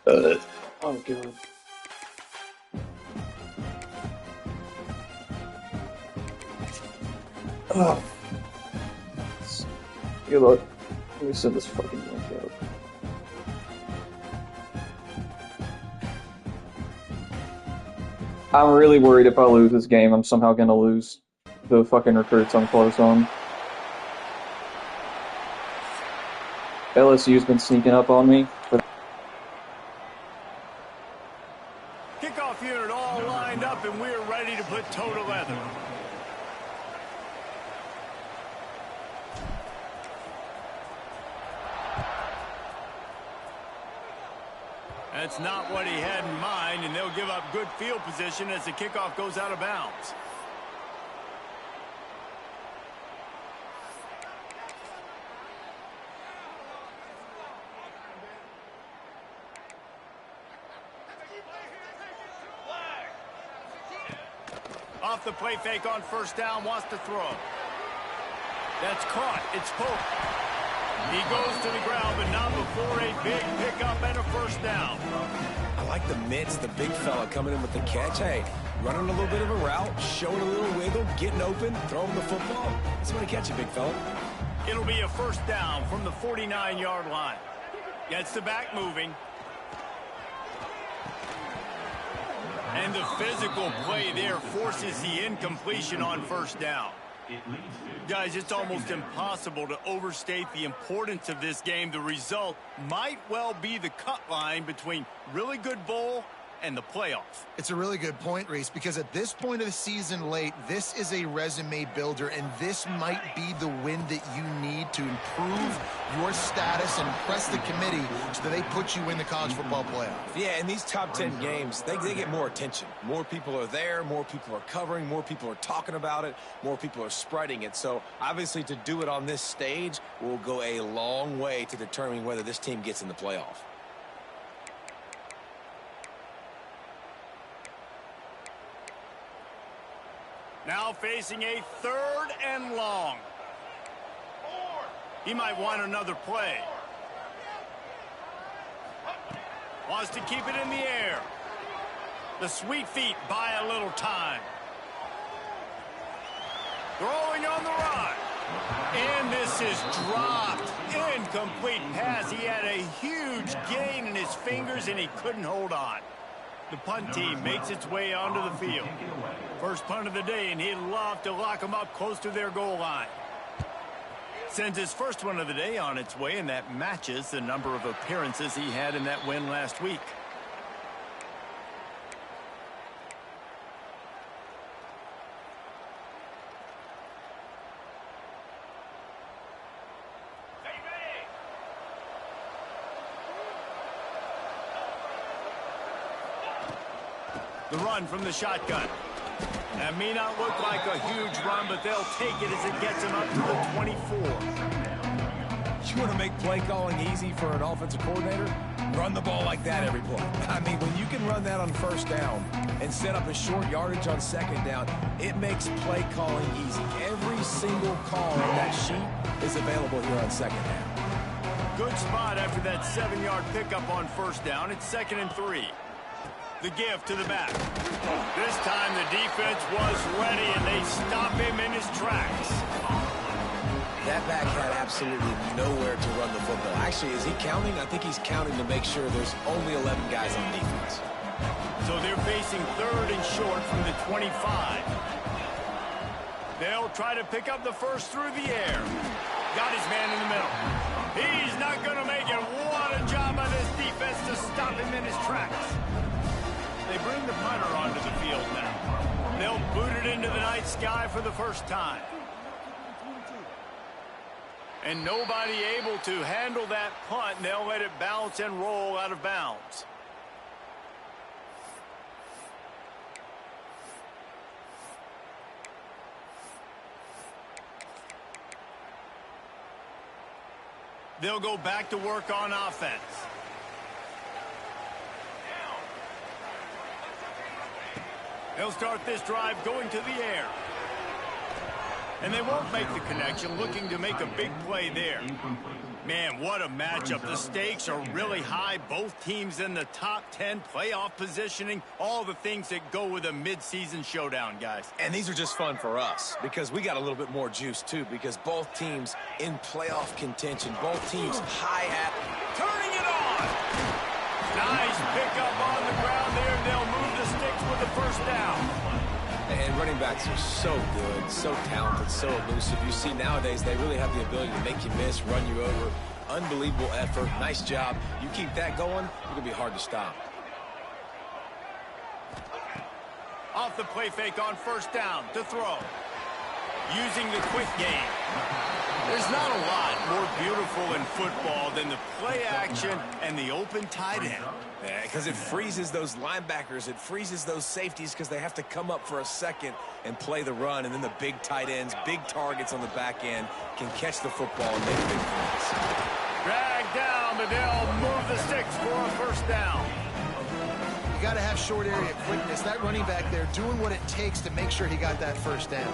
Oh god. Oh. Good luck. Let me send this fucking link out. I'm really worried if I lose this game, I'm somehow gonna lose the fucking recruits I'm close on. LSU's been sneaking up on me. Kickoff unit all lined up, and we're ready to put toe to leather. That's not what he had in mind, and they'll give up good field position as the kickoff goes out of bounds. Off the play fake on first down, wants to throw. That's caught. It's poked. He goes to the ground, but not before a big pickup and a first down. I like the mitts, the big fella coming in with the catch. Hey, running a little bit of a route, showing a little wiggle, getting open, throwing the football. That's when to catch it, big fella. It'll be a first down from the 49-yard line. Gets the back moving. And the physical play there forces the incompletion on first down. Guys, it's almost impossible to overstate the importance of this game. The result might well be the cut line between really good bowl and the playoff. It's a really good point, Reese, because at this point of the season late, this is a resume builder, and this might be the win that you need to improve your status and impress the committee so that they put you in the college football playoff. Yeah, in these top 10 games, they get more attention. More people are there, more people are covering, more people are talking about it, more people are spreading it. So, obviously, to do it on this stage will go a long way to determining whether this team gets in the playoff. Now facing a 3rd and long. He might want another play. Wants to keep it in the air. The sweet feet buy a little time. Throwing on the run. And this is dropped. Incomplete pass. He had a huge gain in his fingers and he couldn't hold on. The punt team makes its way onto the field. First punt of the day, and he'd love to lock them up close to their goal line. Sends his first one of the day on its way, and that matches the number of appearances he had in that win last week. The run from the shotgun. That may not look like a huge run, but they'll take it as it gets him up to the 24. You want to make play calling easy for an offensive coordinator? Run the ball like that every play. I mean, when you can run that on first down and set up a short yardage on second down, it makes play calling easy. Every single call on that sheet is available here on second down. Good spot after that 7-yard pickup on first down. It's 2nd and 3. The give to the back. This time the defense was ready, and they stop him in his tracks. That back had absolutely nowhere to run the football. Actually, is he counting? I think he's counting to make sure there's only 11 guys on defense. So they're facing 3rd and short from the 25. They'll try to pick up the first through the air. Got his man in the middle. He's not going to make it. What a job by this defense to stop him in his tracks. They bring the punter onto the field now. They'll boot it into the night sky for the first time. And nobody able to handle that punt, and they'll let it bounce and roll out of bounds. They'll go back to work on offense. They'll start this drive going to the air. And they won't make the connection, looking to make a big play there. Man, what a matchup. The stakes are really high. Both teams in the top 10, playoff positioning, all the things that go with a midseason showdown, guys. And these are just fun for us because we got a little bit more juice, too, because both teams in playoff contention, both teams high at... Turning it on! Nice pickup on the ground there. They'll move the sticks with the first down. And running backs are so good, so talented, so elusive. You see nowadays they really have the ability to make you miss, run you over. Unbelievable effort. Nice job. You keep that going, it's going to be hard to stop. Off the play fake on first down to throw. Using the quick game. There's not a lot more beautiful in football than the play action and the open tight end. Yeah, because it freezes those linebackers. It freezes those safeties because they have to come up for a second and play the run. And then the big tight ends, big targets on the back end can catch the football and make big plays. Drag down, but they'll move the sticks for a first down. You got to have short area quickness. That running back there doing what it takes to make sure he got that first down.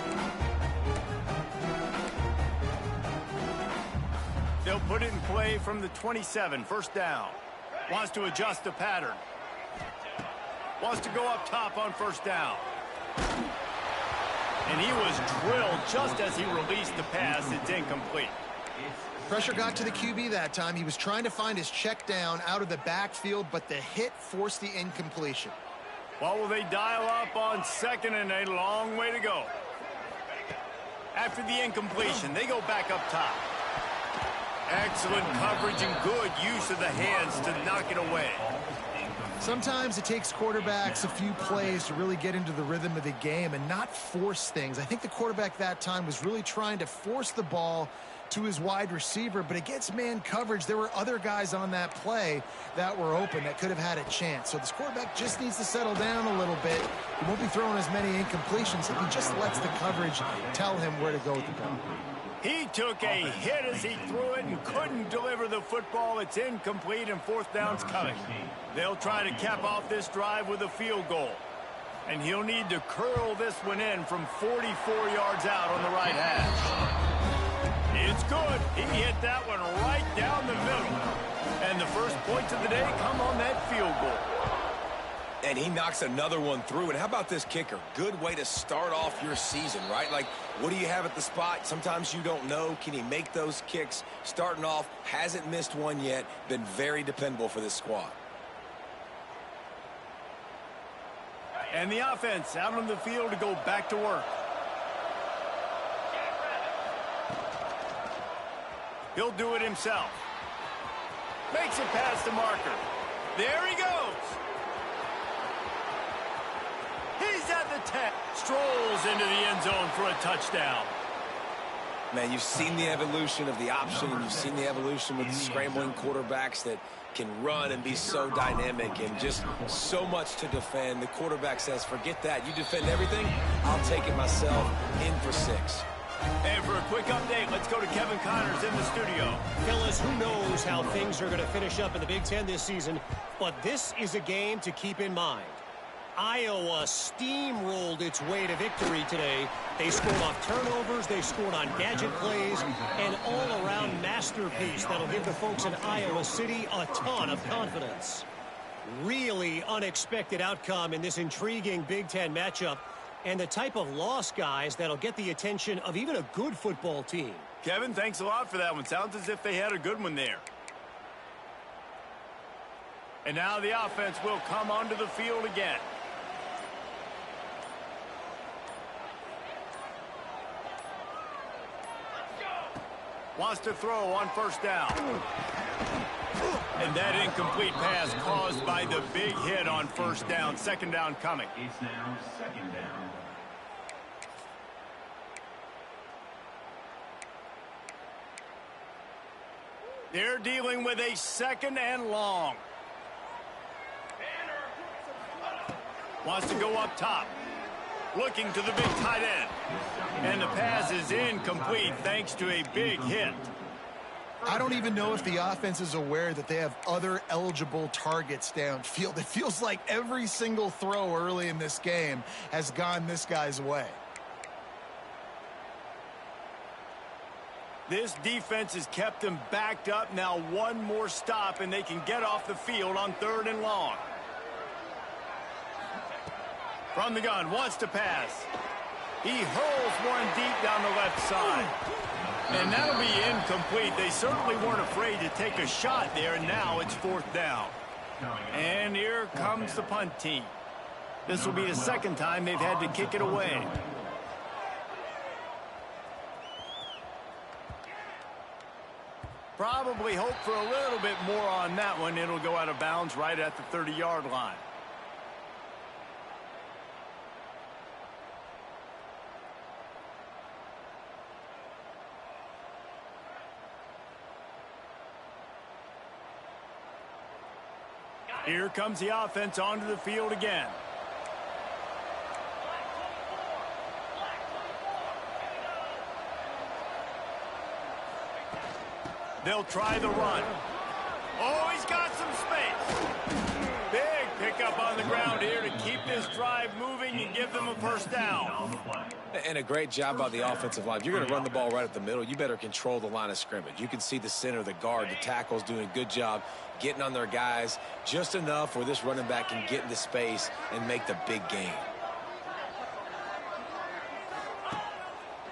They'll put it in play from the 27, first down. Wants to adjust the pattern. Wants to go up top on first down. And he was drilled just as he released the pass. It's incomplete. Pressure got to the QB that time. He was trying to find his check down out of the backfield, but the hit forced the incompletion. What will they dial up on second and a long way to go? After the incompletion, they go back up top. Excellent coverage and good use of the hands to knock it away. Sometimes it takes quarterbacks a few plays to really get into the rhythm of the game and not force things. I think the quarterback that time was really trying to force the ball to his wide receiver, but against man coverage, there were other guys on that play that were open that could have had a chance. So this quarterback just needs to settle down a little bit. He won't be throwing as many incompletions if he just lets the coverage tell him where to go with the ball. He took a hit as he threw it and couldn't deliver the football. It's incomplete and fourth down's coming. They'll try to cap off this drive with a field goal. And he'll need to curl this one in from 44 yards out on the right hash. It's good. He hit that one right down the middle. And the first points of the day come on that field goal. And he knocks another one through. And how about this kicker? Good way to start off your season, right? Like, what do you have at the spot? Sometimes you don't know. Can he make those kicks? Starting off, hasn't missed one yet. Been very dependable for this squad. And the offense out on the field to go back to work. He'll do it himself. Makes it past the marker. There he goes. He's at the 10. Strolls into the end zone for a touchdown. Man, you've seen the evolution of the option, and you've seen the evolution with the scrambling quarterbacks that can run and be so dynamic and just so much to defend. The quarterback says, forget that. You defend everything, I'll take it myself. In for 6. And for a quick update, let's go to Kevin Connors in the studio. Fellas, who knows how things are going to finish up in the Big Ten this season, but this is a game to keep in mind. Iowa steamrolled its way to victory today. They scored off turnovers, they scored on gadget plays, an all-around masterpiece that'll give the folks in Iowa City a ton of confidence. Really unexpected outcome in this intriguing Big Ten matchup, and the type of loss, guys, that'll get the attention of even a good football team. Kevin, thanks a lot for that one. Sounds as if they had a good one there. And now the offense will come onto the field again. Wants to throw on first down. And that incomplete pass caused by the big hit on first down. Second down coming. It's now second down. They're dealing with a second and long. Wants to go up top. Looking to the big tight end. And the pass is incomplete thanks to a big hit. I don't even know if the offense is aware that they have other eligible targets downfield. It feels like every single throw early in this game has gone this guy's way. This defense has kept them backed up. Now one more stop, and they can get off the field on 3rd and long. From the gun, wants to pass. He hurls one deep down the left side. And that'll be incomplete. They certainly weren't afraid to take a shot there, and now it's 4th down. And here comes the punt team. This will be the 2nd time they've had to kick it away. Probably hope for a little bit more on that one. It'll go out of bounds right at the 30-yard line. Here comes the offense onto the field again. They'll try the run. Oh, he's got some space. Big pickup on the ground here to keep this drive moving and give them a 1st down. And a great job by the offensive line. If you're going to run the ball right at the middle, you better control the line of scrimmage. You can see the center, the guard, the tackles doing a good job getting on their guys just enough where this running back can get into space and make the big gain.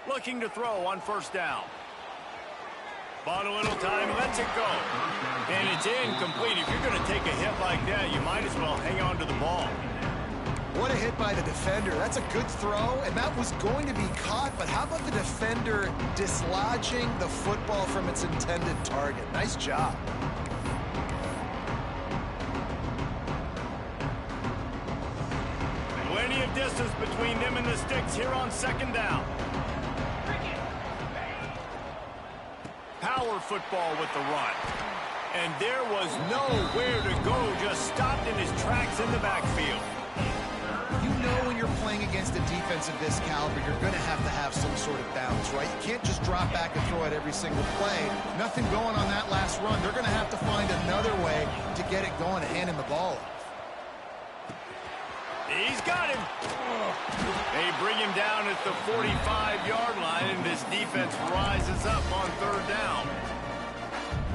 Looking to throw on 1st down. Bought a little time, lets it go. And it's incomplete. If you're going to take a hit like that, you might as well hang on to the ball. What a hit by the defender. That's a good throw, and that was going to be caught, but how about the defender dislodging the football from its intended target? Nice job. Plenty of distance between them and the sticks here on 2nd down. Power football with the run. And there was nowhere to go, just stopped in his tracks in the backfield. You know when you're playing against a defense of this caliber, you're going to have some sort of balance, right? You can't just drop back and throw it every single play. Nothing going on that last run. They're going to have to find another way to get it going and handing the ball off. He's got him. They bring him down at the 45-yard line, and this defense rises up on 3rd down.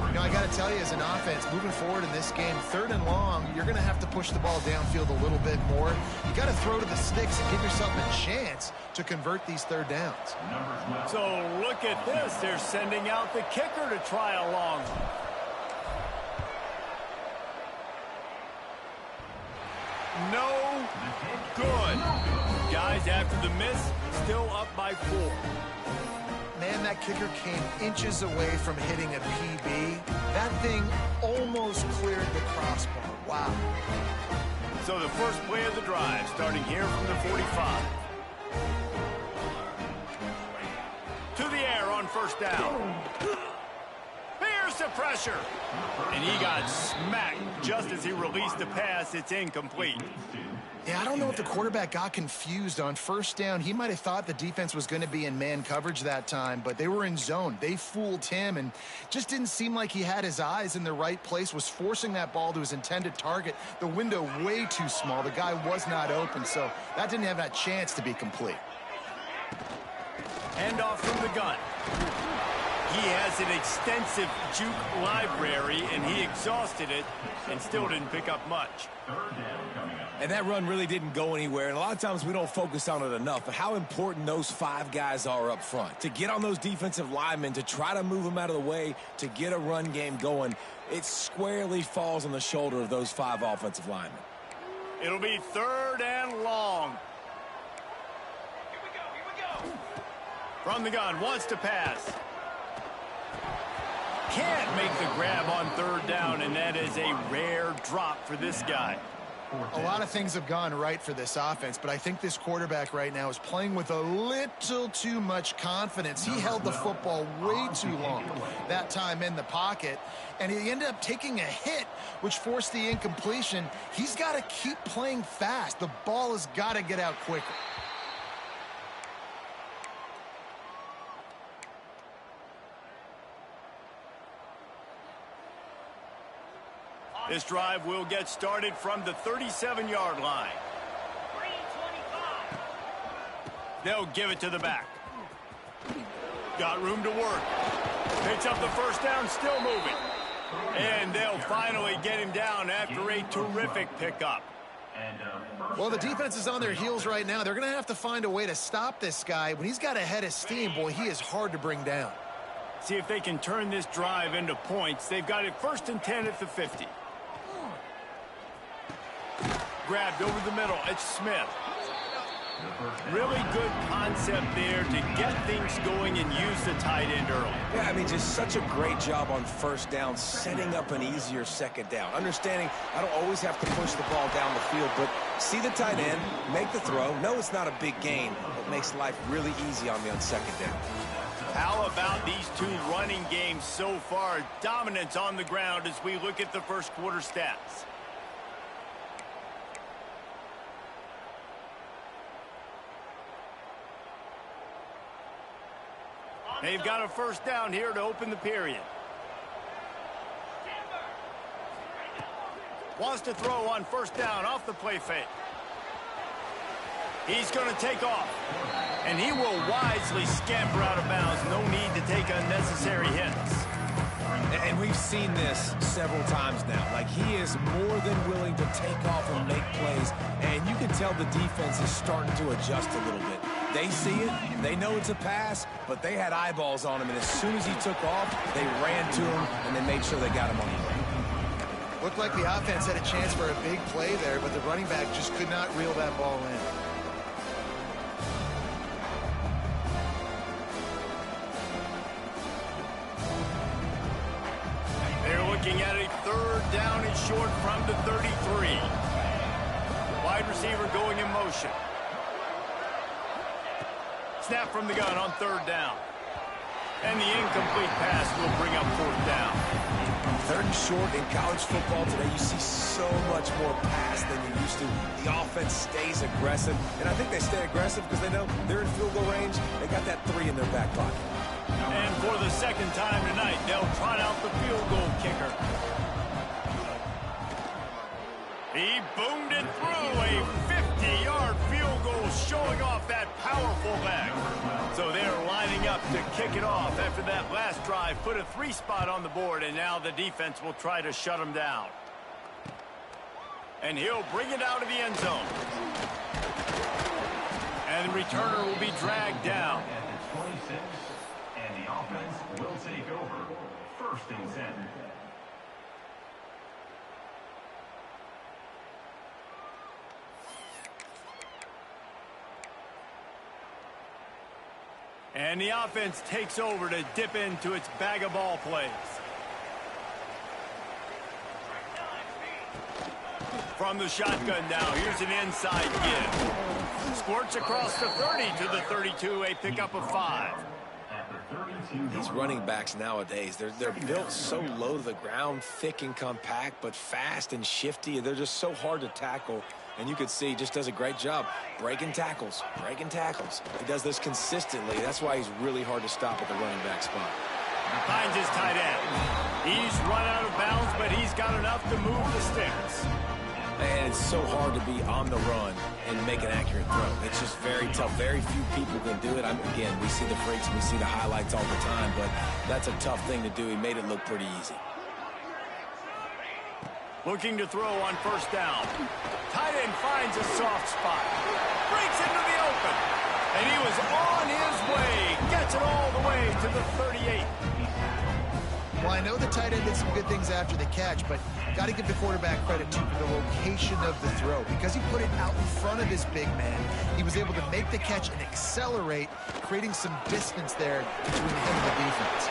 You know, I got to tell you, as an offense, moving forward in this game, 3rd and long, you're going to have to push the ball downfield a little bit more. You got to throw to the sticks and give yourself a chance to convert these 3rd downs. So look at this. They're sending out the kicker to try a long one. No good. Guys, after the miss, still up by 4. Man, that kicker came inches away from hitting a PB. That thing almost cleared the crossbar. Wow. So the first play of the drive, starting here from the 45. To the air on 1st down. Here's the pressure. And he got smacked just as he released the pass. It's incomplete. Yeah, I don't know if the quarterback got confused on 1st down. He might have thought the defense was going to be in man coverage that time, but they were in zone. They fooled him and just didn't seem like he had his eyes in the right place, was forcing that ball to his intended target. The window way too small. The guy was not open, so that didn't have that chance to be complete. Handoff from the gun. He has an extensive juke library, and he exhausted it and still didn't pick up much. And that run really didn't go anywhere, and a lot of times we don't focus on it enough, but how important those 5 guys are up front. To get on those defensive linemen, to try to move them out of the way, to get a run game going, it squarely falls on the shoulder of those 5 offensive linemen. It'll be 3rd and long. Here we go. From the gun, wants to pass. Can't make the grab on 3rd down, and that is a rare drop for this guy. A lot of things have gone right for this offense, but I think this quarterback right now is playing with a little too much confidence. He held the football way too long that time in the pocket, and he ended up taking a hit, which forced the incompletion. He's got to keep playing fast. The ball has got to get out quicker. This drive will get started from the 37-yard line. They'll give it to the back. Got room to work. Picks up the first down, still moving. And they'll finally get him down after a terrific pickup. Well, the defense is on their heels right now. They're going to have to find a way to stop this guy. When he's got a head of steam, boy, he is hard to bring down. See if they can turn this drive into points. They've got it 1st and 10 at the 50. Grabbed over the middle. It's Smith. Really good concept there to get things going and use the tight end early. Yeah, I mean, just such a great job on first down, setting up an easier second down. Understanding I don't always have to push the ball down the field, but see the tight end, make the throw. No, it's not a big gain, but makes life really easy on me on second down. How about these two running games so far? Dominance on the ground as we look at the first quarter stats. They've got a first down here to open the period. Wants to throw on first down off the play fake. He's going to take off. And he will wisely scamper out of bounds. No need to take unnecessary hits. And we've seen this several times now. Like, he is more than willing to take off and make plays. And you can tell the defense is starting to adjust a little bit. They see it, they know it's a pass, but they had eyeballs on him, and as soon as he took off, they ran to him, and they made sure they got him on the way. Looked like the offense had a chance for a big play there, but the running back just could not reel that ball in. They're looking at a 3rd down and short from the 33. Wide receiver going in motion. Snap from the gun on 3rd down. And the incomplete pass will bring up 4th down. 3rd and short in college football today, you see so much more pass than you used to. The offense stays aggressive, and I think they stay aggressive because they know they're in field goal range. They got that 3 in their back pocket. And for the 2nd time tonight, they'll trot out the field goal kicker. He boomed it through a 50-yard field goal, showing off that powerful leg. So they're lining up to kick it off after that last drive. Put a 3 spot on the board, and now the defense will try to shut him down. And he'll bring it out of the end zone. And the returner will be dragged down. At the 26, and the offense will take over 1st and 10. And the offense takes over to dip into its bag of ball plays. From the shotgun now, here's an inside give. Squirts across the 30 to the 32, a pickup of 5. These running backs nowadays, they're built so low to the ground, thick and compact, but fast and shifty. They're just so hard to tackle. And you could see he just does a great job breaking tackles, breaking tackles. He does this consistently. That's why he's really hard to stop at the running back spot. Finds his tight end. He's run out of bounds, but he's got enough to move the sticks. And it's so hard to be on the run and make an accurate throw. It's just very tough. Very few people can do it. Again, we see the freaks, we see the highlights all the time, but that's a tough thing to do. He made it look pretty easy. Looking to throw on first down. Tight end finds a soft spot. Breaks into the open. And he was on his way. Gets it all the way to the 38. Well, I know the tight end did some good things after the catch, but got to give the quarterback credit, too, for the location of the throw. Because he put it out in front of his big man, he was able to make the catch and accelerate, creating some distance there between him and the defense.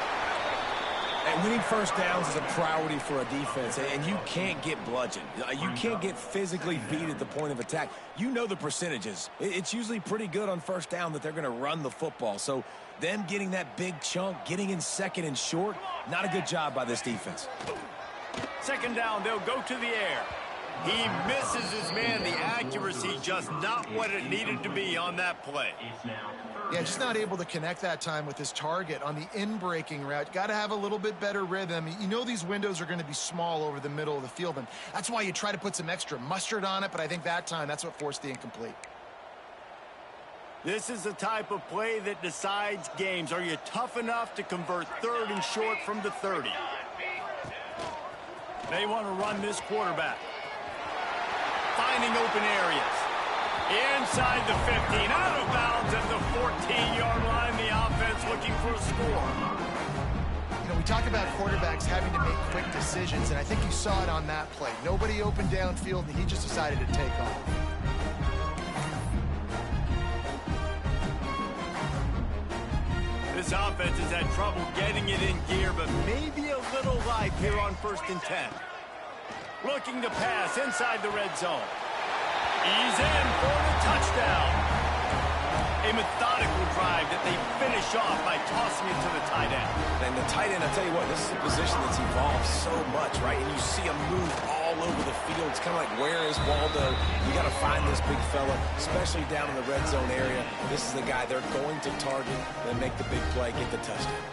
And winning first downs is a priority for a defense, and you can't get bludgeoned. You can't get physically beat at the point of attack. You know the percentages. It's usually pretty good on first down that they're going to run the football. So them getting that big chunk, getting in 2nd and short, not a good job by this defense. 2nd down, they'll go to the air. He misses his man. The accuracy just not what it needed to be on that play. Yeah, just not able to connect that time with his target on the in-breaking route. Got to have a little bit better rhythm. You know these windows are going to be small over the middle of the field, and that's why you try to put some extra mustard on it, but I think that time that's what forced the incomplete. This is the type of play that decides games. Are you tough enough to convert 3rd and short from the 30? They want to run this quarterback. Finding open areas. Inside the 15, out of bounds at the 14-yard line. The offense looking for a score. You know, we talk about quarterbacks having to make quick decisions, and I think you saw it on that play. Nobody opened downfield, and he just decided to take off. This offense has had trouble getting it in gear, but maybe a little life here on 1st and 10. Looking to pass inside the red zone. He's in for the touchdown. A methodical drive that they finish off by tossing it to the tight end. And the tight end, I'll tell you what, this is a position that's evolved so much, right? And you see him move all over the field. It's kind of like, where is Waldo? You got to find this big fella, especially down in the red zone area. This is the guy they're going to target and make the big play, get the touchdown.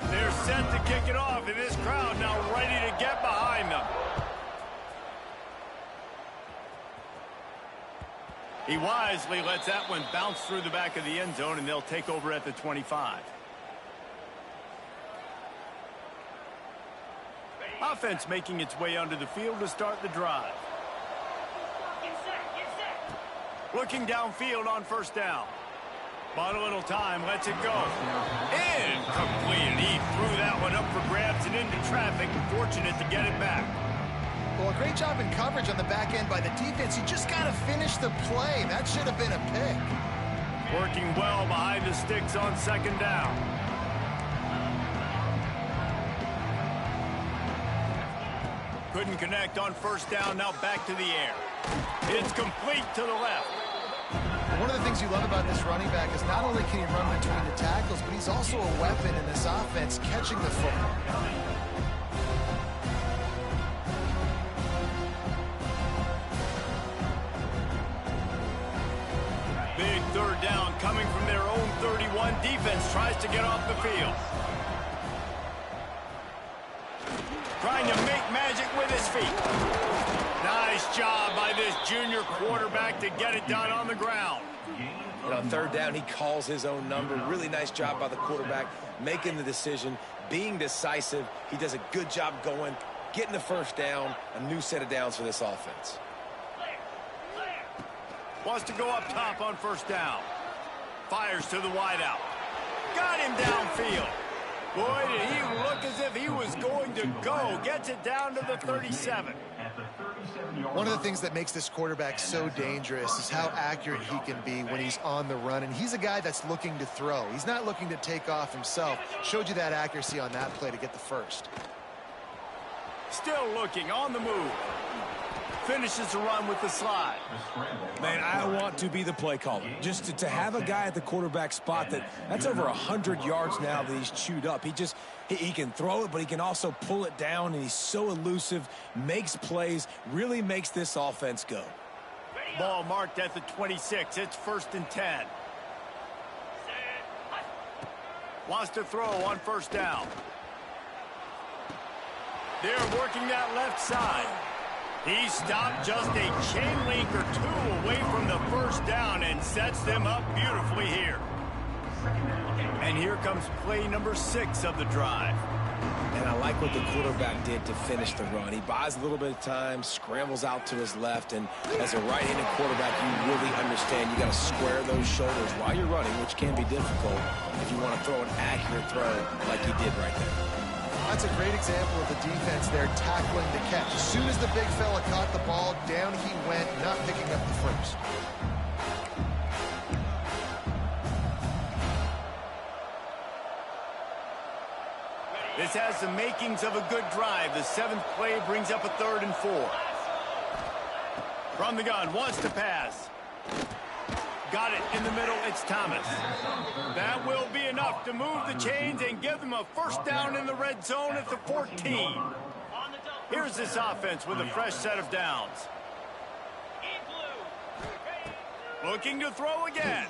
They're set to kick it off, and this crowd now ready to get behind them. He wisely lets that one bounce through the back of the end zone, and they'll take over at the 25. Offense making its way onto the field to start the drive. Looking downfield on 1st down. Bought a little time, lets it go. Incomplete. He threw that one up for grabs and into traffic. Fortunate to get it back. Well, a great job in coverage on the back end by the defense. You just got to finish the play. That should have been a pick. Working well behind the sticks on 2nd down. Couldn't connect on 1st down. Now back to the air. It's complete to the left. One of the things you love about this running back is not only can he run between the tackles, but he's also a weapon in this offense catching the football. Big 3rd down coming from their own 31. Defense tries to get off the field. Trying to make magic with his feet. Nice job by this junior quarterback to get it done on the ground. And on 3rd down, he calls his own number. Really nice job by the quarterback, making the decision, being decisive. He does a good job going, getting the 1st down, a new set of downs for this offense. Wants to go up top on 1st down. Fires to the wideout. Got him downfield. Boy, did he look as if he was going to go. Gets it down to the 37. One of the things that makes this quarterback so dangerous is how accurate he can be when he's on the run. And he's a guy that's looking to throw. He's not looking to take off himself. Showed you that accuracy on that play to get the 1st. Still looking on the move. Finishes the run with the slide. Man, I want to be the play caller. Just to have a guy at the quarterback spot that's over 100 yards now that he's chewed up. He can throw it, but he can also pull it down, and he's so elusive, makes plays, really makes this offense go. Ball marked at the 26. It's 1st and 10. Wants to throw on 1st down. They're working that left side. He stopped just a chain link or 2 away from the 1st down and sets them up beautifully here. And here comes play number 6 of the drive. And I like what the quarterback did to finish the run. He buys a little bit of time, scrambles out to his left, and as a right-handed quarterback, you really understand you got to square those shoulders while you're running, which can be difficult if you want to throw an accurate throw like he did right there. That's a great example of the defense there tackling the catch. As soon as the big fella caught the ball, down he went, not picking up the 1st. This has the makings of a good drive. The 7th play brings up a 3rd and 4. From the gun, wants to pass. Got it in the middle, it's Thomas. That will be enough to move the chains and give them a 1st down in the red zone at the 14. Here's this offense with a fresh set of downs. Looking to throw again.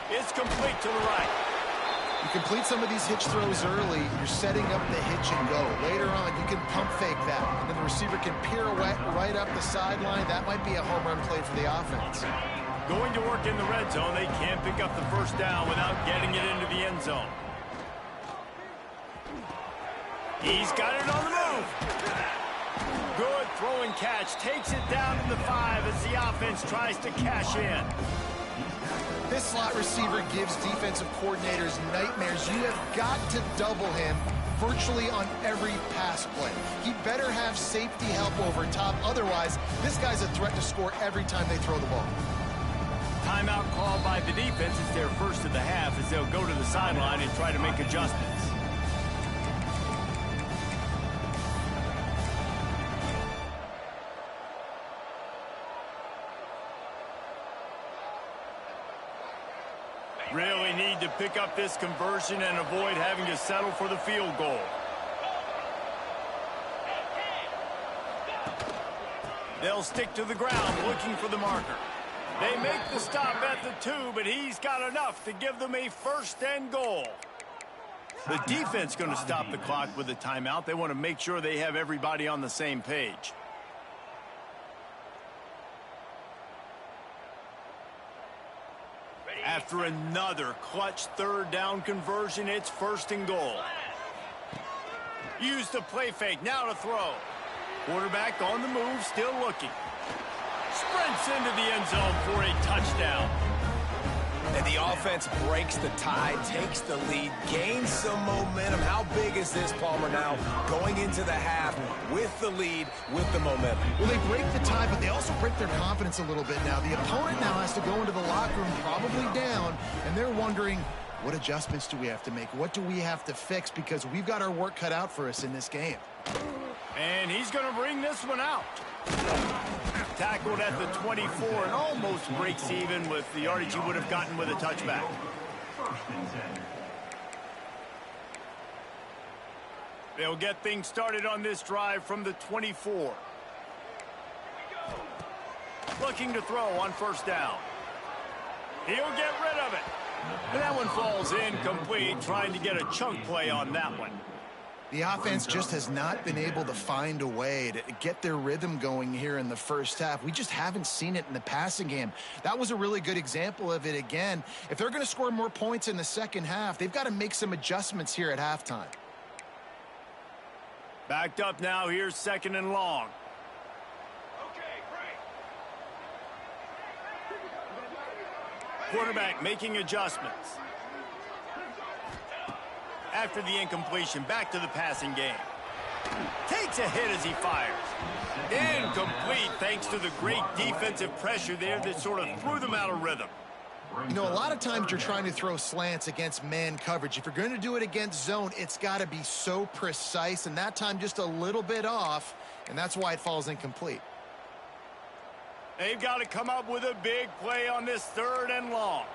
It's complete to the right. You complete some of these hitch throws early, you're setting up the hitch and go. Later on, you can pump fake that, and then the receiver can pirouette right up the sideline. That might be a home run play for the offense. Going to work in the red zone. They can't pick up the first down without getting it into the end zone. He's got it on the move. Good throw and catch. Takes it down to the 5 as the offense tries to cash in. This slot receiver gives defensive coordinators nightmares. You have got to double him virtually on every pass play. He better have safety help over top. Otherwise, this guy's a threat to score every time they throw the ball. Timeout called by the defense. It's their first of the half as they'll go to the sideline and try to make adjustments. Really need to pick up this conversion and avoid having to settle for the field goal. They'll stick to the ground looking for the marker. They make the stop at the 2, but he's got enough to give them a first and goal. The defense going to stop the clock with a timeout. They want to make sure they have everybody on the same page. After another clutch third down conversion, it's first and goal. Use the play fake, now to throw. Quarterback on the move, still looking. Sprints into the end zone for a touchdown. And the offense breaks the tie, takes the lead, gains some momentum. How big is this, Palmer, now going into the half with the lead, with the momentum? Well, they break the tie, but they also break their confidence a little bit now. The opponent now has to go into the locker room probably down, and they're wondering, what adjustments do we have to make? What do we have to fix? Because we've got our work cut out for us in this game. And he's going to bring this one out. Tackled at the 24 and almost breaks even with the yardage he would have gotten with a touchback. They'll get things started on this drive from the 24. Looking to throw on first down. He'll get rid of it. And that one falls incomplete, trying to get a chunk play on that one. The offense just has not been able to find a way to get their rhythm going here in the first half. We just haven't seen it in the passing game. That was a really good example of it again. If they're going to score more points in the second half, they've got to make some adjustments here at halftime. Backed up now, here's second and long. Quarterback making adjustments. After the incompletion, back to the passing game. Takes a hit as he fires. Incomplete thanks to the great defensive pressure there that sort of threw them out of rhythm. You know, a lot of times you're trying to throw slants against man coverage. If you're going to do it against zone, it's got to be so precise, and that time just a little bit off, and that's why it falls incomplete. They've got to come up with a big play on this third and long.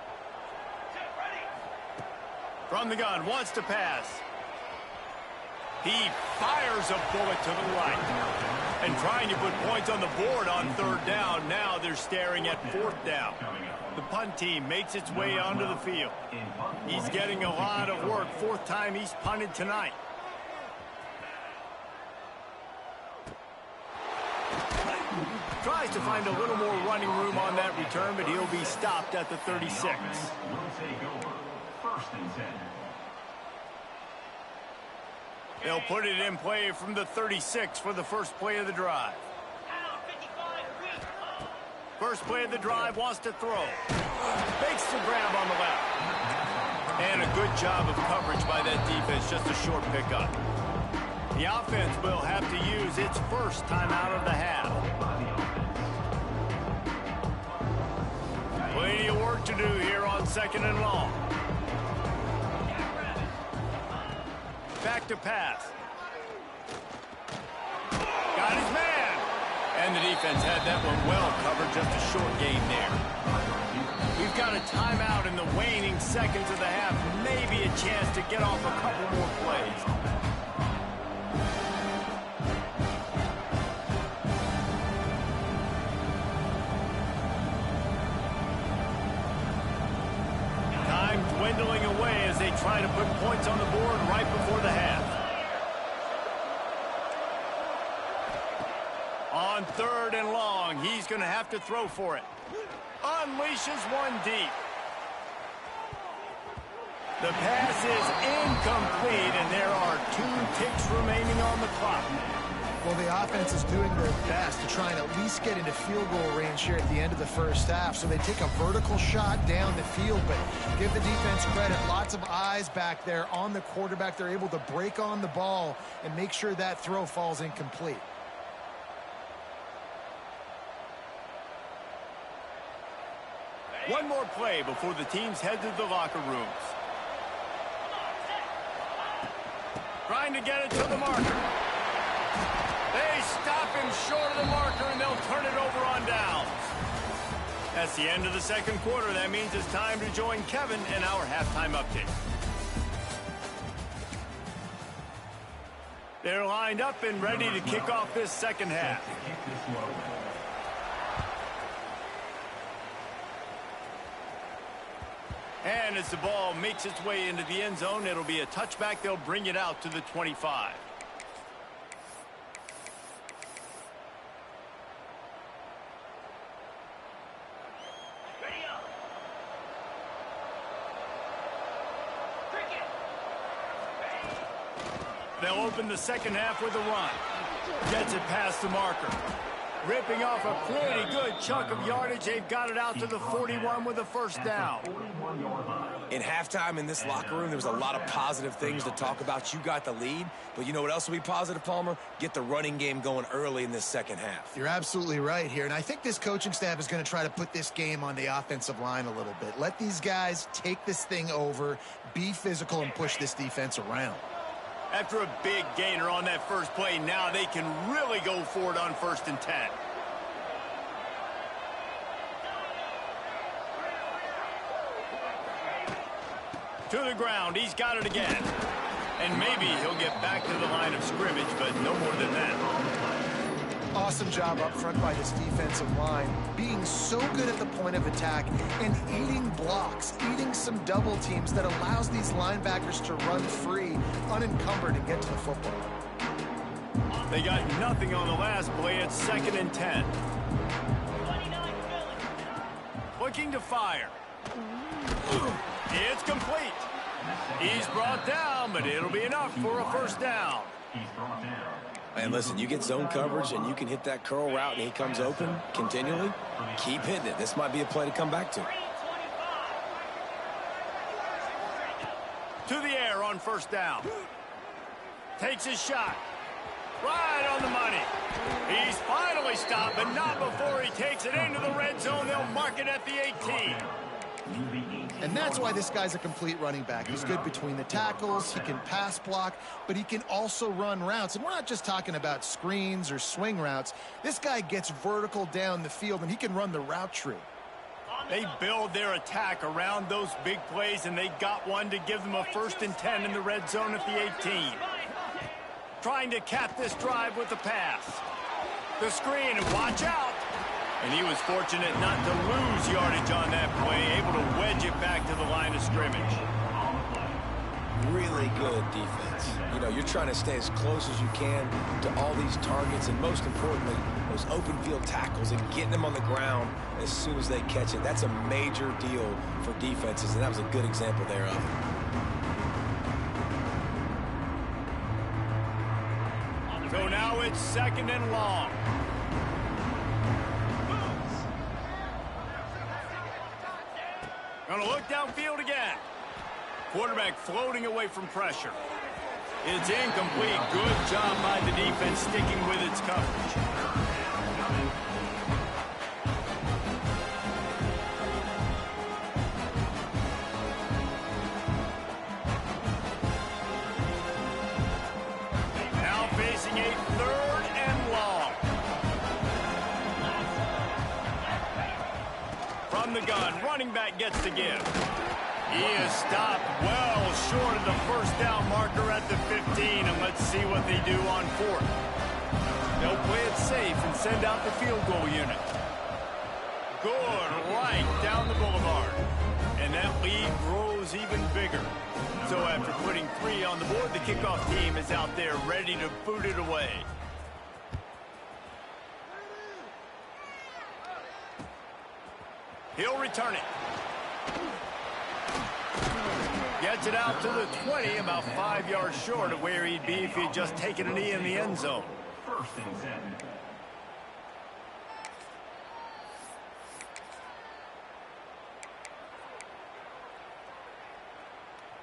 From the gun, wants to pass. He fires a bullet to the right. And trying to put points on the board on third down. Now they're staring at fourth down. The punt team makes its way onto the field. He's getting a lot of work. Fourth time he's punted tonight. Tries to find a little more running room on that return, but he'll be stopped at the 36. They'll put it in play from the 36 for the first play of the drive. First play of the drive, wants to throw. Makes the grab on the left. And a good job of coverage by that defense, just a short pickup. The offense will have to use its first timeout of the half. Plenty of work to do here on second and long. Back to pass. Got his man. And the defense had that one well covered, just a short gain there. We've got a timeout in the waning seconds of the half. Maybe a chance to get off a couple more plays. Dwindling away as they try to put points on the board right before the half. On third and long, he's going to have to throw for it. unleashes one deep. The pass is incomplete, and there are 2 ticks remaining on the clock. Well, the offense is doing their best to try and at least get into field goal range here at the end of the first half. So they take a vertical shot down the field, but give the defense credit. Lots of eyes back there on the quarterback. They're able to break on the ball and make sure that throw falls incomplete. One more play before the teams head to the locker rooms. Trying to get it to the marker. They stop him short of the marker, and they'll turn it over on downs. That's the end of the second quarter. That means it's time to join Kevin in our halftime update. They're lined up and ready to kick off this second half. And as the ball makes its way into the end zone, it'll be a touchback. They'll bring it out to the 25. They'll open the second half with a run. Gets it past the marker. Ripping off a pretty good chunk of yardage. They've got it out to the 41 with a first down. In halftime in this locker room, there was a lot of positive things to talk about. You got the lead, but you know what else will be positive, Palmer? Get the running game going early in this second half. You're absolutely right here, and I think this coaching staff is going to try to put this game on the offensive line a little bit. Let these guys take this thing over, be physical, and push this defense around. After a big gainer on that first play, now they can really go for it on 1st and 10. To the ground, he's got it again. And maybe he'll get back to the line of scrimmage, but no more than that. Awesome job up front by this defensive line, being so good at the point of attack and eating blocks, eating some double teams that allows these linebackers to run free, unencumbered, and get to the football. They got nothing on the last play. It's 2nd and 10. Looking to fire. It's complete. He's brought down, but it'll be enough for a first down. And listen, you get zone coverage and you can hit that curl route and he comes open continually. Keep hitting it. This might be a play to come back to. To the air on 1st down. Takes his shot. Right on the money. He's finally stopped, but not before he takes it into the red zone. They'll mark it at the 18. And that's why this guy's a complete running back. He's good between the tackles, he can pass block, but he can also run routes. And we're not just talking about screens or swing routes. This guy gets vertical down the field, and he can run the route tree. They build their attack around those big plays, and they got one to give them a 1st and 10 in the red zone at the 18. Trying to cap this drive with the pass. The screen, and watch out. And he was fortunate not to lose yardage on that play, able to wedge it back to the line of scrimmage. Really good defense. You know, you're trying to stay as close as you can to all these targets, and most importantly, those open field tackles and getting them on the ground as soon as they catch it. That's a major deal for defenses, and that was a good example thereof. So now it's 2nd and long. Gonna look downfield again. Quarterback floating away from pressure. It's incomplete. Good job by the defense sticking with its coverage. Now facing a 3rd and long. From the gun, running back gets to give. He is stopped well short of the 1st down marker at the 15, and let's see what they do on 4th. They'll play it safe and send out the field goal unit. Good, right down the boulevard. And that lead grows even bigger. So after putting 3 on the board, the kickoff team is out there ready to boot it away. He'll return it. Gets it out to the 20, about 5 yards short of where he'd be if he'd just taken a knee in the end zone. First and 10.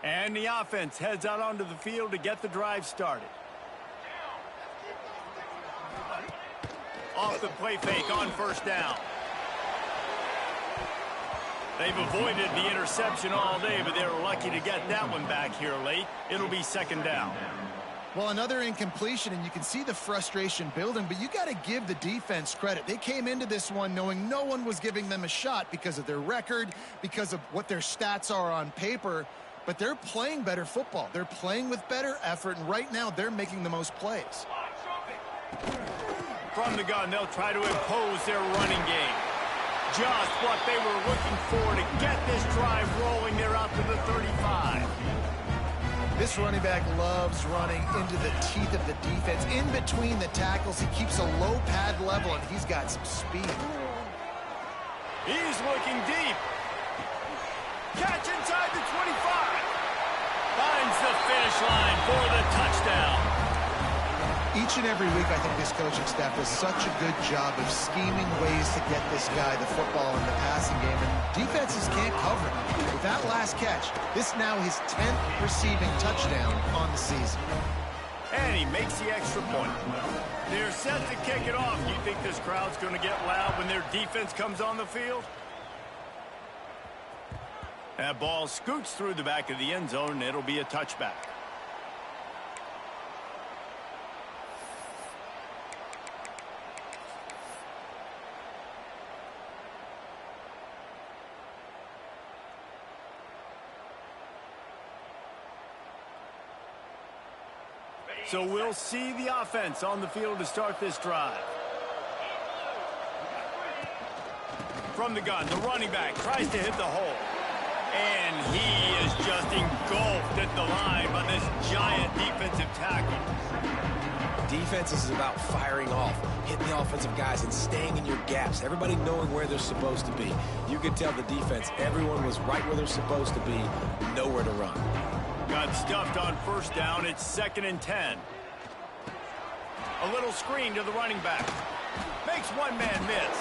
And the offense heads out onto the field to get the drive started. Off the play fake on first down. They've avoided the interception all day, but they were lucky to get that one back here late. It'll be second down. Well, another incompletion, and you can see the frustration building, but you got to give the defense credit. They came into this one knowing no one was giving them a shot because of their record, because of what their stats are on paper, but they're playing better football. They're playing with better effort, and right now they're making the most plays. From the gun, they'll try to impose their running game. Just what they were looking for to get this drive rolling. They're out to the 35. This running back loves running into the teeth of the defense. In between the tackles, he keeps a low pad level, and he's got some speed. He's looking deep. Catch inside the 25. Finds the finish line for the touchdown. Each and every week, I think this coaching staff does such a good job of scheming ways to get this guy the football in the passing game, and defenses can't cover it. With that last catch, this now his 10th receiving touchdown on the season. And he makes the extra point. They're set to kick it off. You think this crowd's going to get loud when their defense comes on the field? That ball scoots through the back of the end zone, and it'll be a touchback. So we'll see the offense on the field to start this drive. From the gun, the running back tries to hit the hole. And he is just engulfed at the line by this giant defensive tackle. Defense is about firing off, hitting the offensive guys and staying in your gaps. Everybody knowing where they're supposed to be. You could tell the defense, everyone was right where they're supposed to be, nowhere to run. Got stuffed on first down. It's 2nd and 10. A little screen to the running back. Makes one man miss.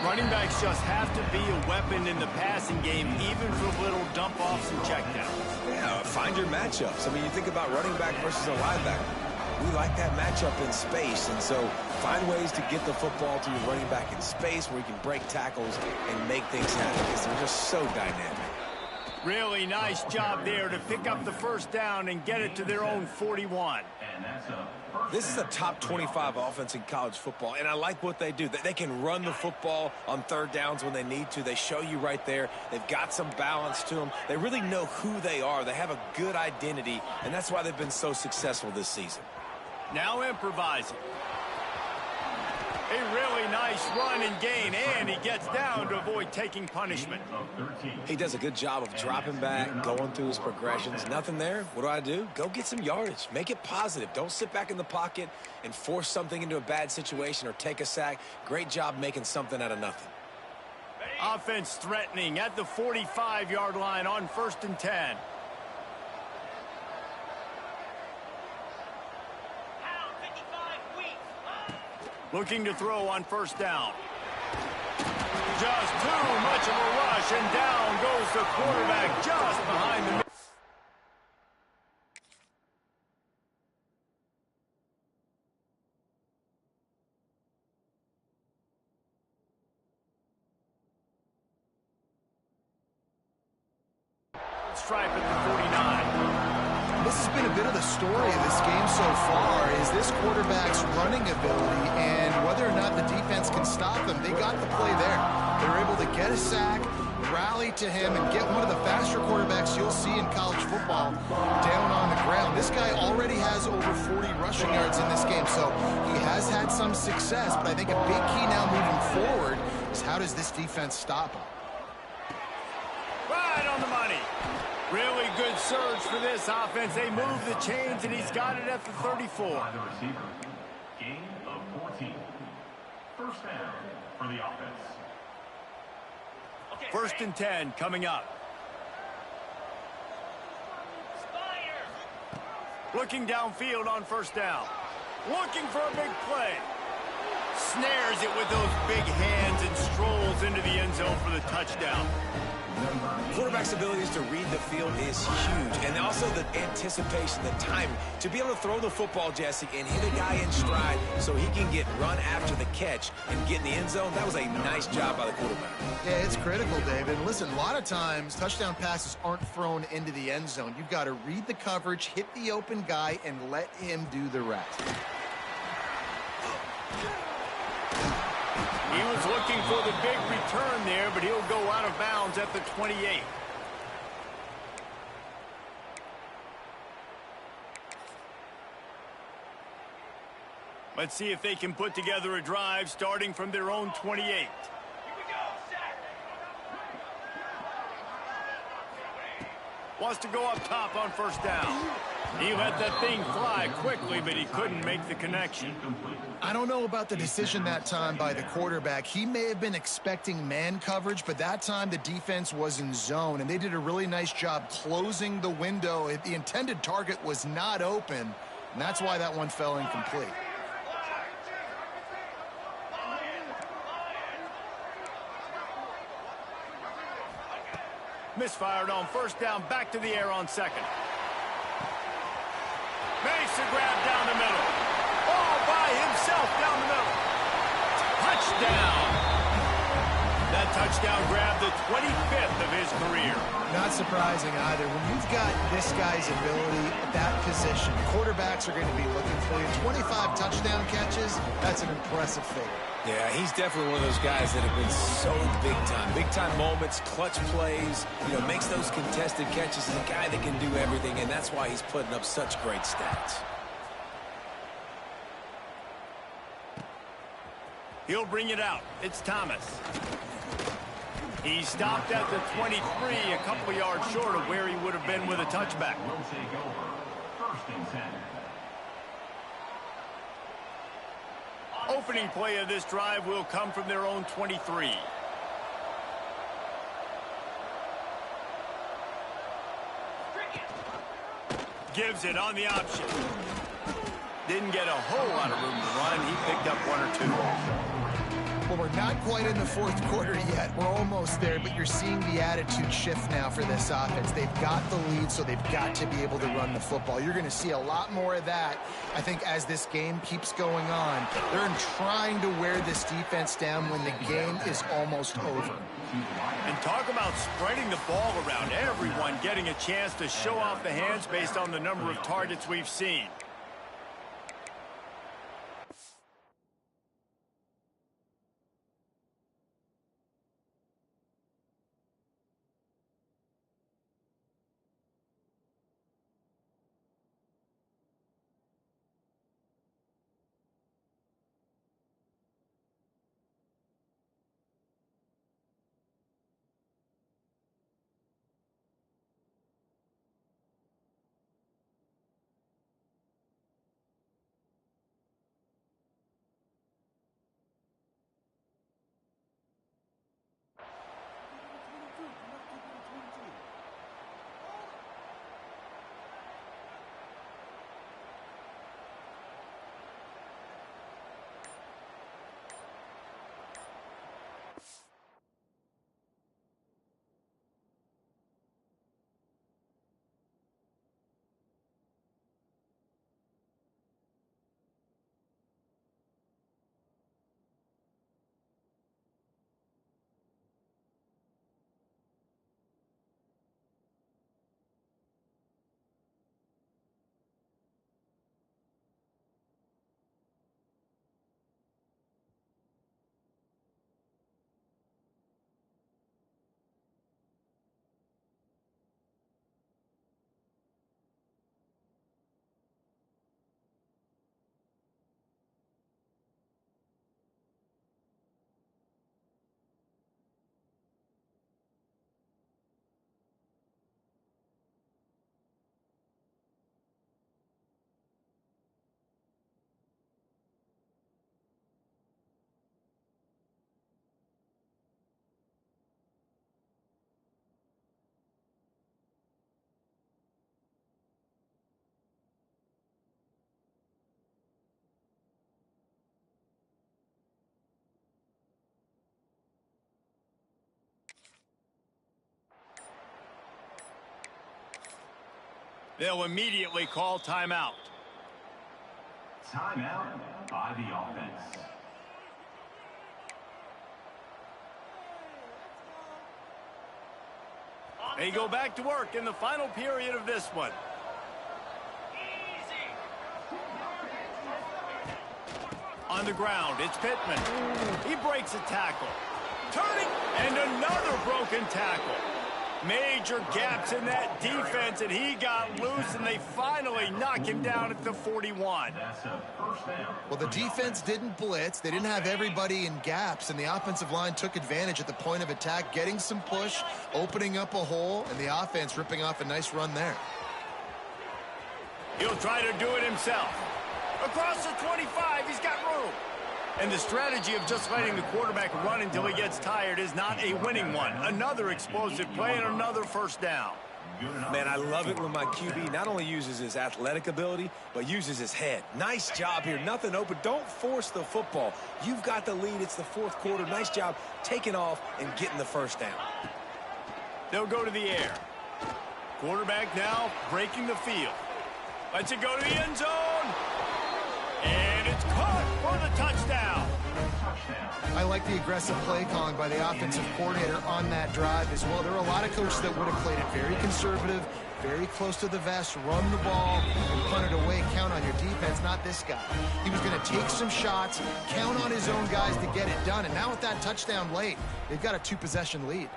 Running backs just have to be a weapon in the passing game, even for little dump-offs and checkdowns. Yeah, find your matchups. I mean, you think about running back versus a linebacker. We like that matchup in space, and so find ways to get the football to your running back in space where you can break tackles and make things happen because they're just so dynamic. Really nice job there to pick up the first down and get it to their own 41. And that's a This is a top 25 offense in college football, and I like what they do. They can run the football on third downs when they need to. They show you right there. They've got some balance to them. They really know who they are. They have a good identity, and that's why they've been so successful this season. Now improvising. A really nice run and gain, and he gets down to avoid taking punishment. He does a good job of dropping back, going through his progressions. Nothing there. What do? Go get some yardage. Make it positive. Don't sit back in the pocket and force something into a bad situation or take a sack. Great job making something out of nothing. Offense threatening at the 45-yard line on 1st and 10. Looking to throw on first down. Just too much of a rush, and down goes the quarterback just behind the... stripe at the 49. This has been a bit of the story of this game so far, is this quarterback's running ability and whether or not the defense can stop them. They got the play there. They were able to get a sack, rally to him, and get one of the faster quarterbacks you'll see in college football down on the ground. This guy already has over 40 rushing yards in this game, so he has had some success, but I think a big key now moving forward is how does this defense stop him? Right on the money. Really good surge for this offense. They move the chains, and he's got it at the 34. by the receiver. Gain of 14. First down for the offense. First and 10 coming up. Looking downfield on first down. Looking for a big play. Snares it with those big hands and strolls into the end zone for the touchdown. Quarterback's abilities to read the field is huge, and also the anticipation, the timing. To be able to throw the football, Jesse, and hit a guy in stride so he can get run after the catch and get in the end zone, that was a nice job by the quarterback. Yeah, it's critical, David. And listen, a lot of times touchdown passes aren't thrown into the end zone. You've got to read the coverage, hit the open guy, and let him do the rest. He was looking for the big return there, but he'll go out of bounds at the 28. Let's see if they can put together a drive starting from their own 28. Wants to go up top on first down. He let that thing fly quickly, but he couldn't make the connection. I don't know about the decision that time by the quarterback. He may have been expecting man coverage, but that time the defense was in zone, and they did a really nice job closing the window. The intended target was not open, and that's why that one fell incomplete. Misfired on first down, back to the air on second. Makes a grab down the middle. All by himself down the middle. Touchdown. That touchdown grabbed the 25th of his career. Not surprising either. When you've got this guy's ability at that position, quarterbacks are going to be looking for you. 25 touchdown catches, that's an impressive figure. Yeah, he's definitely one of those guys that have been so big time. Big time moments, clutch plays, makes those contested catches. He's a guy that can do everything, and that's why he's putting up such great stats. He'll bring it out. It's Thomas. He stopped at the 23, a couple yards short of where he would have been with a touchback. Will take over. First and 10. Opening play of this drive will come from their own 23. Gives it on the option. Didn't get a whole lot of room to run. He picked up one or two. Well, we're not quite in the fourth quarter yet. We're almost there, but you're seeing the attitude shift now for this offense. They've got the lead, so they've got to be able to run the football. You're going to see a lot more of that, I think, as this game keeps going on. They're trying to wear this defense down when the game is almost over. And talk about spreading the ball around. Everyone getting a chance to show off the hands based on the number of targets we've seen. They'll immediately call timeout. Timeout by the offense. They go back to work in the final period of this one. On the ground, it's Pittman. He breaks a tackle. Turning, and another broken tackle. Major gaps in that defense, and he got loose, and they finally knock him down at the 41. That's a first down. Well, the defense didn't blitz. They didn't have everybody in gaps, and the offensive line took advantage at the point of attack, getting some push, opening up a hole, and the offense ripping off a nice run there. He'll try to do it himself. Across the 25, he's got room. And the strategy of just letting the quarterback run until he gets tired is not a winning one. Another explosive play and another first down. Man, I love it when my QB not only uses his athletic ability, but uses his head. Nice job here. Nothing open. Don't force the football. You've got the lead. It's the fourth quarter. Nice job taking off and getting the first down. They'll go to the air. Quarterback now breaking the field. Lets it go to the end zone. And it's caught for the touchdown. I like the aggressive play calling by the offensive coordinator on that drive as well. There are a lot of coaches that would have played it very conservative, very close to the vest, run the ball, and punt it away. Count on your defense, not this guy. He was going to take some shots, count on his own guys to get it done. And now with that touchdown late, they've got a two-possession lead.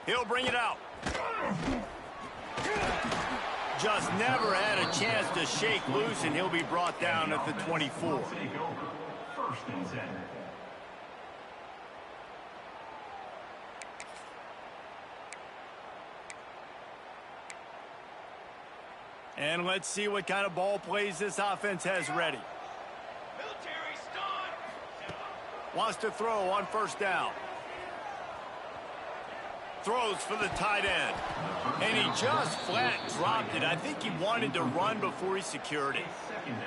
He'll bring it out. Just never had a chance to shake loose, and he'll be brought down at the 24. Take over. First and 10. And let's see what kind of ball plays this offense has ready. Wants to throw on first down. Throws for the tight end. And he just flat dropped it. I think he wanted to run before he secured it.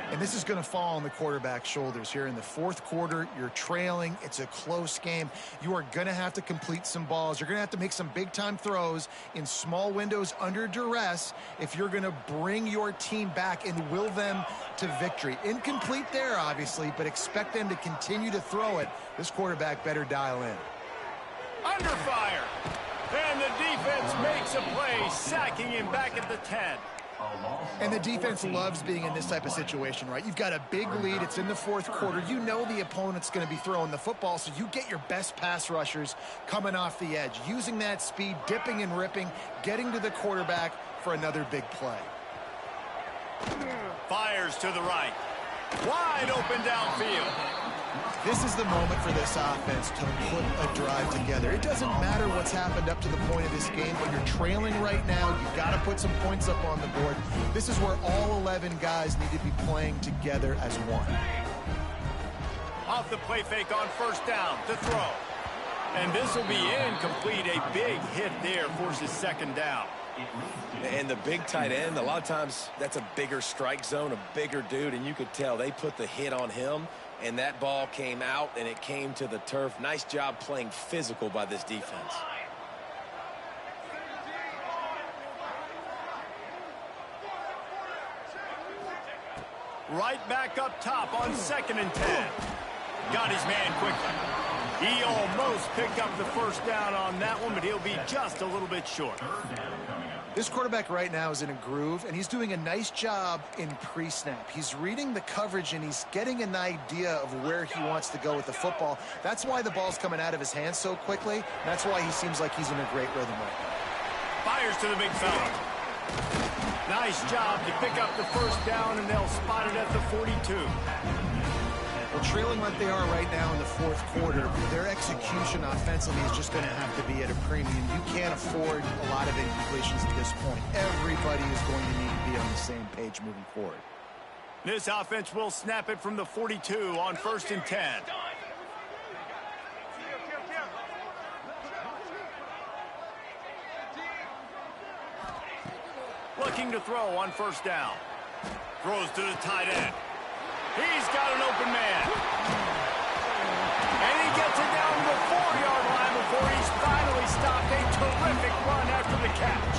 And this is going to fall on the quarterback's shoulders here in the fourth quarter. You're trailing. It's a close game. You are going to have to complete some balls. You're going to have to make some big-time throws in small windows under duress if you're going to bring your team back and will them to victory. Incomplete there, obviously, but expect them to continue to throw it. This quarterback better dial in. Under fire. And the defense makes a play, sacking him back at the 10. And the defense loves being in this type of situation, right? You've got a big lead. It's in the fourth quarter. You know the opponent's going to be throwing the football, so you get your best pass rushers coming off the edge, using that speed, dipping and ripping, getting to the quarterback for another big play. Fires to the right. Wide open downfield. This is the moment for this offense to put a drive together. It doesn't matter what's happened up to the point of this game. When you're trailing right now, you've got to put some points up on the board. This is where all 11 guys need to be playing together as one. Off the play fake on first down to throw. And this will be incomplete. A big hit there forces second down. And the big tight end, a lot of times that's a bigger strike zone, a bigger dude, and you could tell they put the hit on him, and that ball came out, and it came to the turf. Nice job playing physical by this defense. Right back up top on 2nd and 10. Got his man quickly. He almost picked up the first down on that one, but he'll be just a little bit short. This quarterback right now is in a groove, and he's doing a nice job in pre-snap. He's reading the coverage, and he's getting an idea of where he wants to go with the football. That's why the ball's coming out of his hands so quickly. That's why he seems like he's in a great rhythm right now. Fires to the big fella. Nice job to pick up the first down, and they'll spot it at the 42. Well, trailing like they are right now in the fourth quarter, their execution offensively is just going to have to be at a premium. You can't afford a lot of incompletions at this point. Everybody is going to need to be on the same page moving forward. This offense will snap it from the 42 on 1st and 10. Looking to throw on first down. Throws to the tight end. He's got an open man. And he gets it down to the 4-yard line before he's finally stopped. A terrific run after the catch.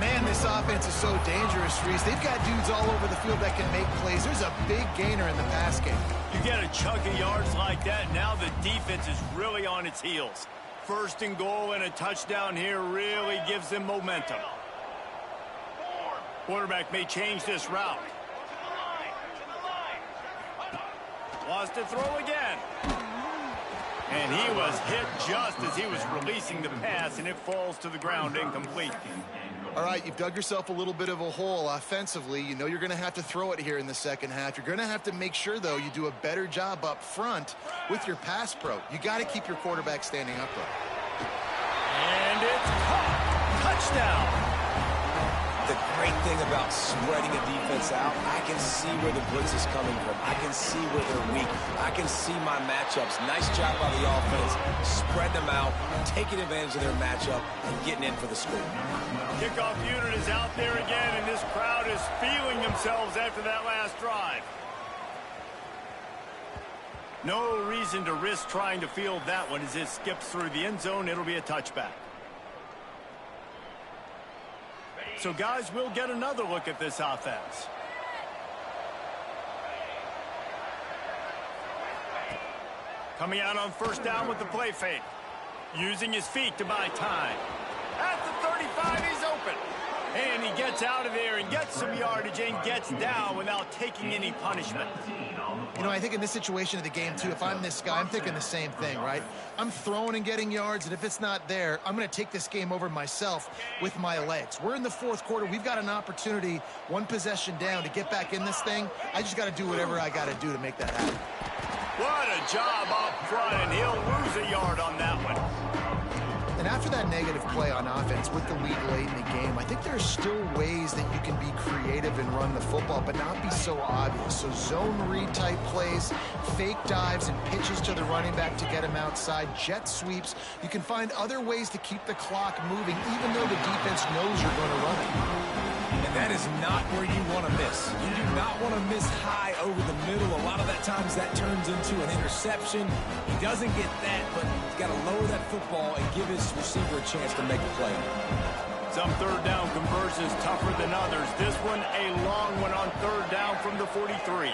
Man, this offense is so dangerous, Reese. They've got dudes all over the field that can make plays. There's a big gainer in the pass game. You get a chunk of yards like that, now the defense is really on its heels. First and goal and a touchdown here really gives them momentum. Quarterback may change this route. Wants to throw again. And he was hit just as he was releasing the pass, and it falls to the ground incomplete. All right, you've dug yourself a little bit of a hole offensively. You know you're going to have to throw it here in the second half. You're going to have to make sure, though, you do a better job up front with your pass pro. You got to keep your quarterback standing upright. And it's caught. Touchdown. The great thing about spreading a defense out, I can see where the blitz is coming from. I can see where they're weak. I can see my matchups. Nice job by the offense. Spread them out, taking advantage of their matchup, and getting in for the score. Kickoff unit is out there again, and this crowd is feeling themselves after that last drive. No reason to risk trying to field that one as it skips through the end zone. It'll be a touchback. So, guys, we'll get another look at this offense. Coming out on first down with the play fake. Using his feet to buy time. At the 35, he's open. And he gets out of there and gets some yardage and gets down without taking any punishment. You know, I think in this situation of the game, too, if I'm this guy, I'm thinking the same thing, right? I'm throwing and getting yards, and if it's not there, I'm going to take this game over myself with my legs. We're in the fourth quarter. We've got an opportunity, one possession down, to get back in this thing. I just got to do whatever I got to do to make that happen. What a job up front, and he'll lose a yard on that one. And after that negative play on offense with the lead late in the game, I think there are still ways that you can be creative and run the football, but not be so obvious. So zone read type plays, fake dives, and pitches to the running back to get him outside, jet sweeps. You can find other ways to keep the clock moving, even though the defense knows you're going to run it. And that is not where you want to miss. You do not want to miss high over the middle. A lot of that times that turns into an interception. He doesn't get that, but he's got to lower that football and give his receiver a chance to make a play. Some third down conversions tougher than others. This one a long one on third down from the 43.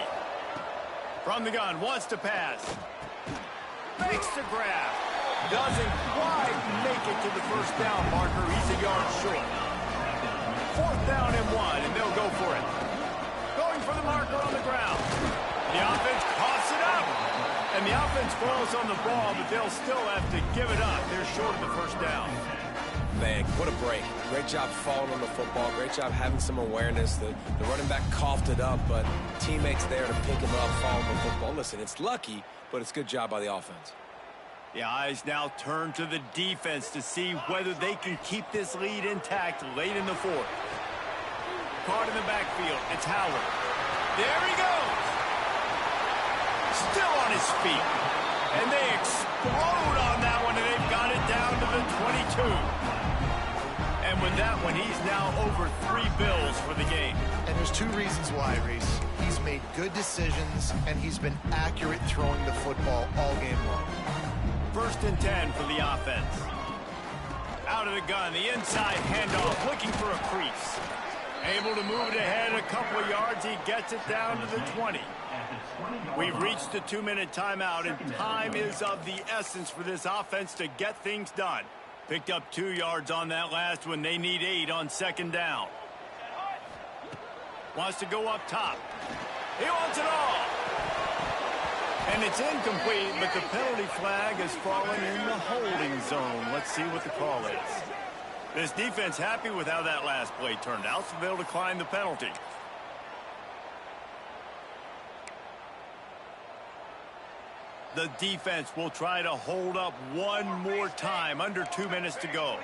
From the gun, wants to pass. Makes the grab. Doesn't quite make it to the first down marker. He's a yard short. Fourth down and 1, and they'll go for it. Going for the marker on the ground. The offense coughs it up. And the offense falls on the ball, but they'll still have to give it up. They're short of the first down. Man, what a break. Great job falling on the football. Great job having some awareness. The running back coughed it up, but teammates there to pick him up, fall on the football. Listen, it's lucky, but it's a good job by the offense. The eyes now turn to the defense to see whether they can keep this lead intact late in the fourth. Caught in the backfield. It's Howard. There he goes. Still on his feet. And they explode on that one, and they've got it down to the 22. And with that one, he's now over 3 bills for the game. And there's 2 reasons why, Reese. He's made good decisions, and he's been accurate throwing the football all game long. First and 10 for the offense. Out of the gun, the inside handoff, looking for a crease. Able to move it ahead a couple of yards. He gets it down to the 20. We've reached the 2-minute timeout, and time is of the essence for this offense to get things done. Picked up 2 yards on that last one. They need 8 on second down. Wants to go up top. He wants it all. And it's incomplete, but the penalty flag has fallen in the holding zone. Let's see what the call is. This defense happy with how that last play turned out, so they'll decline the penalty. The defense will try to hold up one more time. Under 2 minutes to go.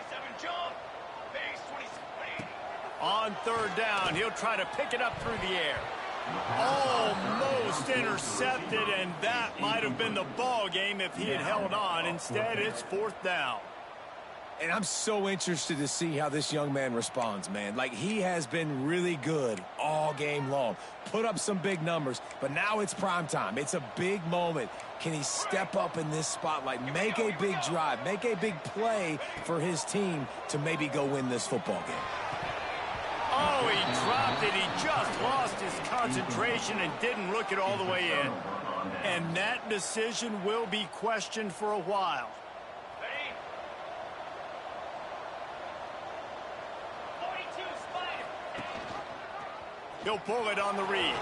On third down, he'll try to pick it up through the air. Almost intercepted, and that might have been the ball game if he had held on. Instead, it's fourth down. And I'm so interested to see how this young man responds, man. Like, he has been really good all game long. Put up some big numbers, but now it's prime time. It's a big moment. Can he step up in this spotlight, make a big drive, make a big play for his team to maybe go win this football game? Oh, he dropped it. He just lost his concentration and didn't look it all the way in. And that decision will be questioned for a while. He'll pull it on the read.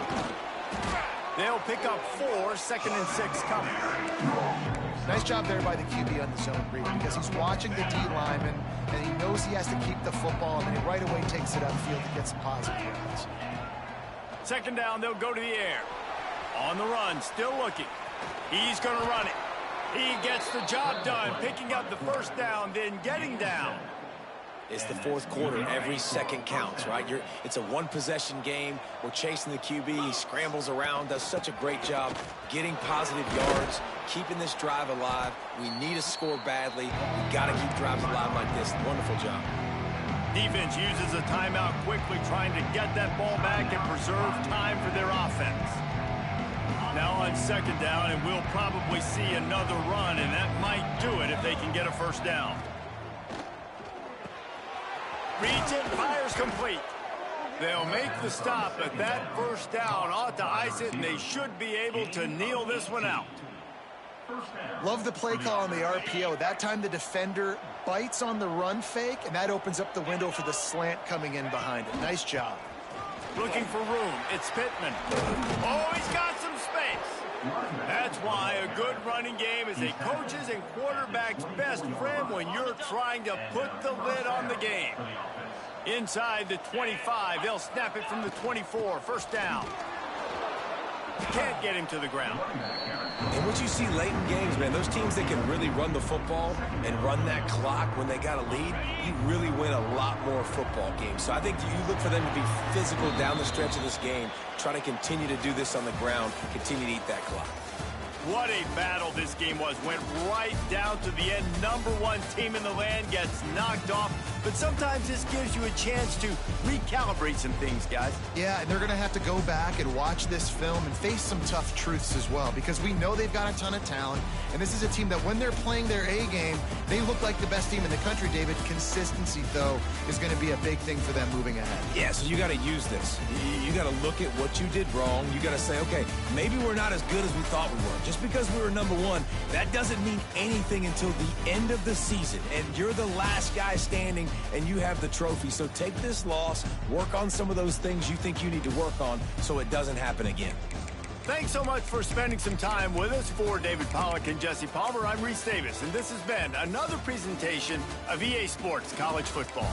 They'll pick up 4, 2nd and 6 coming. Nice job there by the QB on the zone read because he's watching the D lineman and he knows he has to keep the football, and then he right away takes it upfield to get some positive yards. 2nd down, they'll go to the air. On the run, still looking. He's going to run it. He gets the job done, picking up the 1st down, then getting down. It's the 4th quarter. Every second counts, right? It's a one-possession game. We're chasing the QB. He scrambles around, does such a great job getting positive yards, keeping this drive alive. We need to score badly. We got to keep drives alive like this. Wonderful job. Defense uses a timeout quickly, trying to get that ball back and preserve time for their offense. Now on 2nd down, and we'll probably see another run, and that might do it if they can get a 1st down. Reads it, fires complete. They'll make the stop, but that 1st down ought to ice it, and they should be able to kneel this one out. Love the play call on the RPO. That time the defender bites on the run fake, and that opens up the window for the slant coming in behind it. Nice job. Looking for room. It's Pittman. Oh, he's got some space. That's why a good running game is a coach's and quarterback's best friend when you're trying to put the lid on the game. Inside the 25, they'll snap it from the 24. 1st down. Can't get him to the ground. And what you see late in games, man, those teams that can really run the football and run that clock when they got a lead, you really win a lot more football games. So I think you look for them to be physical down the stretch of this game, try to continue to do this on the ground, continue to eat that clock. What a battle this game was. Went right down to the end. #1 team in the land gets knocked off. But sometimes this gives you a chance to recalibrate some things, guys. Yeah, and they're going to have to go back and watch this film and face some tough truths as well, because we know they've got a ton of talent, and this is a team that when they're playing their A game, they look like the best team in the country, David. Consistency, though, is going to be a big thing for them moving ahead. Yeah, so you got to use this. You got to look at what you did wrong. You got to say, okay, maybe we're not as good as we thought we were. Just because we were #1, that doesn't mean anything until the end of the season, and you're the last guy standing, and you have the trophy. So take this loss, work on some of those things you think you need to work on so it doesn't happen again. Thanks so much for spending some time with us. For David Pollack and Jesse Palmer, I'm Reese Davis, and this has been another presentation of EA Sports College Football.